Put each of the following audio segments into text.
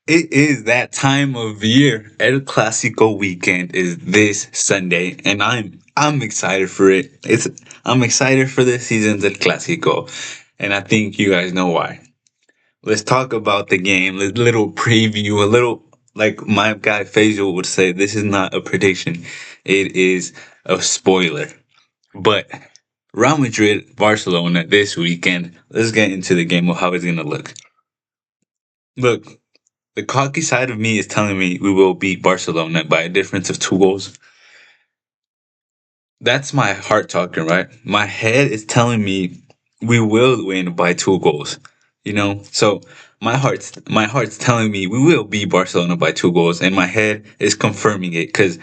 It is that time of year. El Clasico weekend is this Sunday, and I'm excited for it. I'm excited for this season's El Clasico, and I think you guys know why. Let's talk about the game. A little preview, a little like my guy Faisal would say. This is not a prediction; it is a spoiler. But Real Madrid, Barcelona this weekend. Let's get into the game of how it's gonna look. Look, the cocky side of me is telling me we will beat Barcelona by a difference of 2 goals. That's my heart talking, right? My head is telling me we will win by 2 goals. So my heart's telling me we will beat Barcelona by 2 goals, and my head is confirming it. Because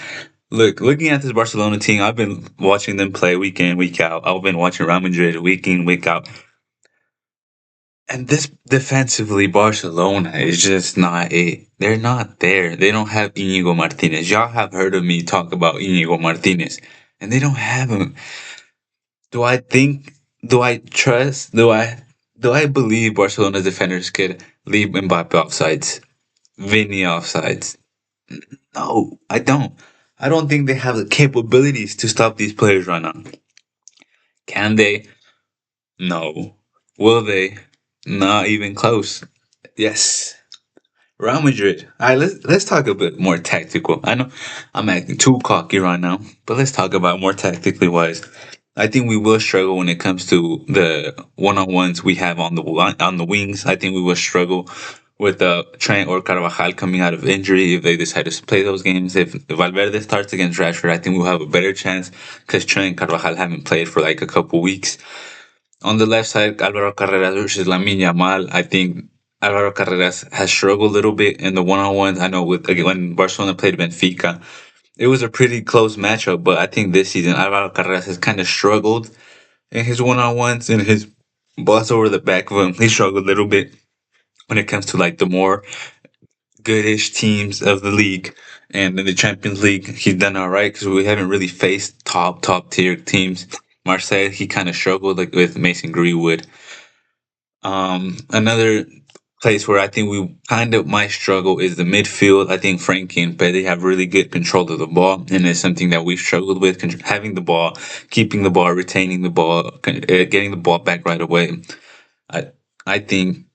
looking at this Barcelona team, I've been watching them play week in, week out. I've been watching Real Madrid week in, week out. And this defensively, Barcelona is just not it. They're not there. They don't have Inigo Martinez. Y'all have heard of me talk about Inigo Martinez, and they don't have him. Do I think? Do I trust? Do I believe Barcelona's defenders could leave Mbappe offsides, Vinny offsides? No, I don't. I don't think they have the capabilities to stop these players right now. Can they? No. Will they? Not even close. Yes. Real Madrid. All right, let's talk a bit more tactical. I know I'm acting too cocky right now, but let's talk about more tactically wise. I think we will struggle when it comes to the one-on-ones we have on the wings. I think we will struggle with Trent or Carvajal coming out of injury if they decide to play those games. If Valverde starts against Rashford, I think we'll have a better chance because Trent and Carvajal haven't played for like a couple weeks. On the left side, Alvaro Carreras versus Lamine Yamal. I think Alvaro Carreras has struggled a little bit in the one-on-ones. I know when Barcelona played Benfica, it was a pretty close matchup, but I think this season Alvaro Carreras has kind of struggled in his one-on-ones and his balls over the back of him. He struggled a little bit when it comes to like the more goodish teams of the league. And in the Champions League, he's done all right because we haven't really faced top tier teams. Marseille, he kind of struggled like with Mason Greenwood. Another place where I think we kind of might struggle is the midfield. I think Frankie and Pedri have really good control of the ball, and it's something that we've struggled with: having the ball, keeping the ball, retaining the ball, getting the ball back right away. I I think,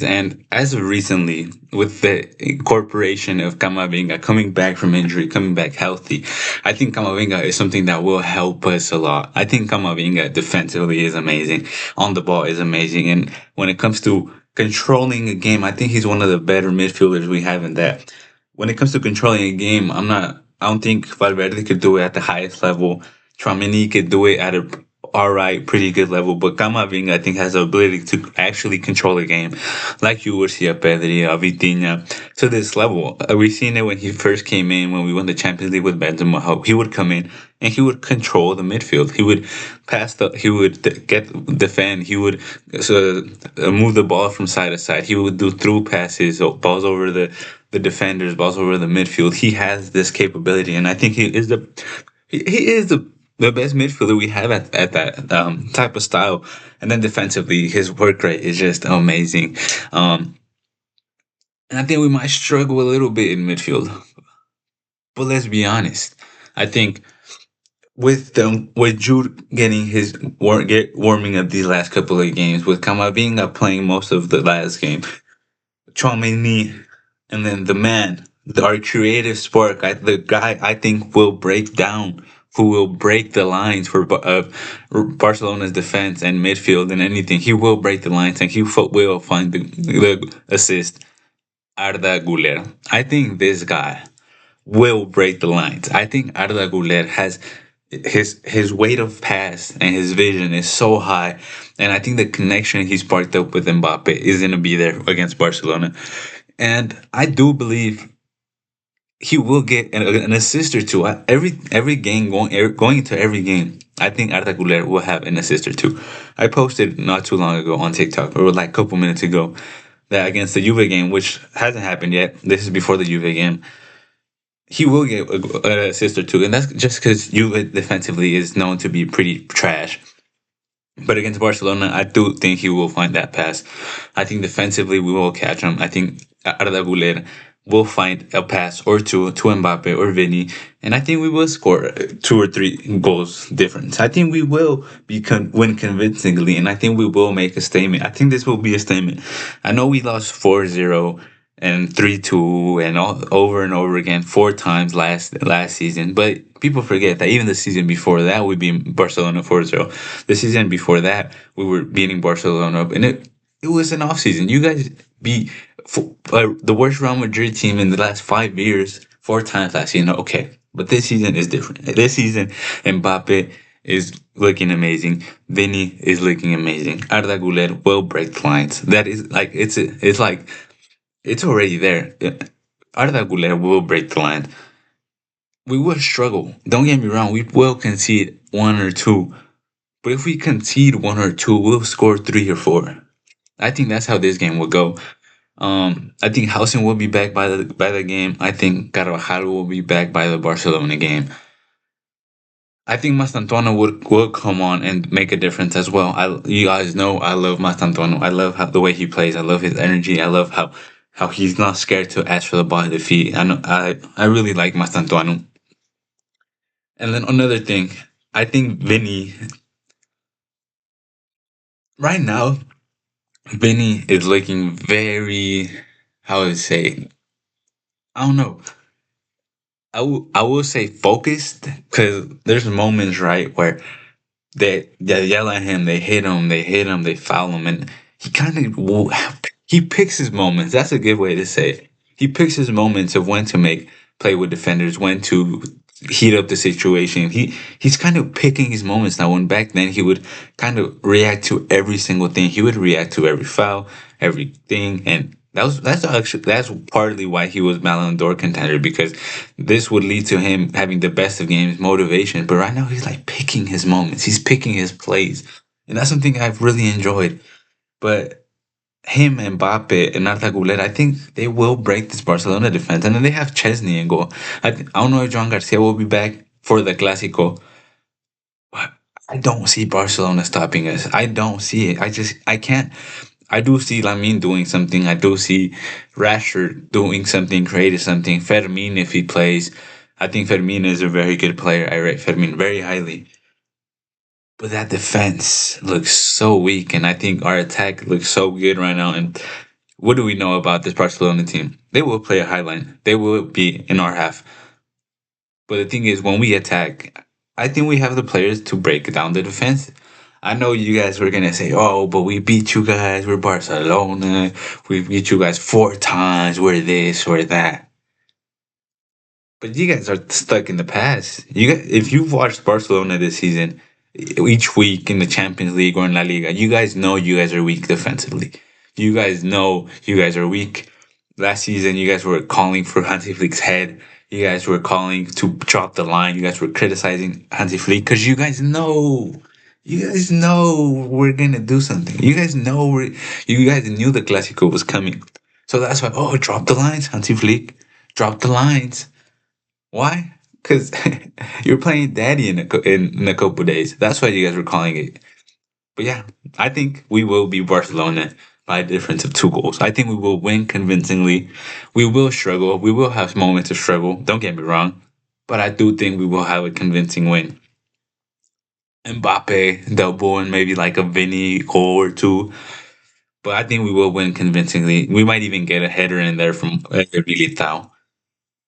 and as of recently, with the incorporation of Camavinga coming back from injury, coming back healthy, I think Camavinga is something that will help us a lot. I think Camavinga defensively is amazing, on the ball is amazing, and when it comes to controlling a game, I think he's one of the better midfielders we have in that. When it comes to controlling a game, I don't think Valverde could do it at the highest level. Tramini could do it at a all right, pretty good level, but Camavinga I think has the ability to actually control a game, like you would see a Pedri, a Vitinha, to this level. We seen it when he first came in, when we won the Champions League with Benzema. How he would come in and he would control the midfield. He would he would defend. He would move the ball from side to side. He would do through passes, balls over the defenders, balls over the midfield. He has this capability, and I think he is the best midfielder we have at that type of style. And then defensively, his work rate is just amazing. And I think we might struggle a little bit in midfield. But let's be honest. I think with Jude getting his warming up these last couple of games, with Kamavinga playing most of the last game, Chouameni, and then the man, our creative spark, the guy I think will break down, who will break the lines for Barcelona's defense and midfield and anything. He will break the lines and he will find the assist. Arda Guler. I think this guy will break the lines. I think Arda Guler has his weight of pass and his vision is so high, and I think the connection he sparked up with Mbappe is going to be there against Barcelona. And I do believe he will get an assist or two. Every game going into every game, I think Arda Güler will have an assist or two. I posted not too long ago on TikTok, or like a couple minutes ago, that against the Juve game, which hasn't happened yet. This is before the Juve game. He will get an assist or two, and that's just because Juve defensively is known to be pretty trash. But against Barcelona, I do think he will find that pass. I think defensively we will catch him. I think Arda Güler will find a pass or two to Mbappe or Vinny, and I think we will score two or three goals difference. I think we will win convincingly, and I think we will make a statement. I think this will be a statement. I know we lost 4-0 and 3-2 and over and over again four times last season. But people forget that even the season before that, we beat Barcelona 4-0. The season before that, we were beating Barcelona, and it was an off season. You guys beat the worst Real Madrid team in the last 5 years four times last season. Okay, but this season is different. This season, Mbappe is looking amazing. Vinny is looking amazing. Arda Güler will break the lines. That is like it's like it's already there. Arda Güler will break the line. We will struggle. Don't get me wrong. We will concede one or two. But if we concede one or two, we'll score three or four. I think that's how this game will go. I think Housen will be back by the game. I think Carvajal will be back by the Barcelona game. I think Mastantuono will come on and make a difference as well. You guys know I love Mastantuono. I love the way he plays. I love his energy. I love how he's not scared to ask for the ball at the feet. I really like Mastantuono. And then another thing, I think Vinny right now, Vinny is looking very, how would I say, I don't know. I will say focused because there's moments right where they yell at him, they hit him, they foul him, and he kind of he picks his moments. That's a good way to say it. He picks his moments of when to play with defenders, when to heat up the situation. He's kind of picking his moments now. When back then he would kind of react to every single thing. He would react to every foul, everything, and that's partly why he was Ballon d'Or contender because this would lead to him having the best of games, motivation. But right now he's like picking his moments. He's picking his plays, and that's something I've really enjoyed. But him, Mbappe, and Arda Güler, I think they will break this Barcelona defense. And then they have Chesney in goal. I don't know if Joan Garcia will be back for the Clásico, but I don't see Barcelona stopping us. I don't see it. I can't. I do see Lamine doing something. I do see Rashford doing something, creating something. Fermin, if he plays, I think Fermin is a very good player. I rate Fermin very highly. But that defense looks so weak, and I think our attack looks so good right now. And what do we know about this Barcelona team? They will play a high line. They will be in our half. But the thing is, when we attack, I think we have the players to break down the defense. I know you guys were gonna say, "Oh, but we beat you guys. We're Barcelona. We beat you guys four times. We're this, we're that." But you guys are stuck in the past. If you've watched Barcelona this season, each week in the Champions League or in La Liga, you guys know you guys are weak defensively. You guys know you guys are weak. Last season, you guys were calling for Hansi Flick's head. You guys were calling to drop the line. You guys were criticizing Hansi Flick because you guys know we're gonna do something. You guys knew the Clásico was coming. So that's why, oh, drop the lines, Hansi Flick. Drop the lines. Why? Because you're playing daddy in a couple days. That's why you guys were calling it. But yeah, I think we will beat Barcelona by a difference of 2 goals. I think we will win convincingly. We will struggle. We will have moments of struggle. Don't get me wrong. But I do think we will have a convincing win. Mbappe, double, and maybe like a Vinny goal or two. But I think we will win convincingly. We might even get a header in there from Militao.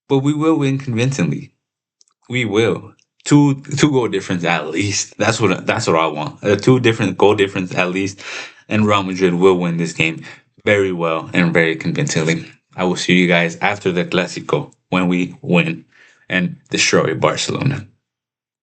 But we will win convincingly. We will. Two goal difference at least. That's what I want. Two different goal difference at least, and Real Madrid will win this game very well and very convincingly. I will see you guys after the Clásico when we win and destroy Barcelona.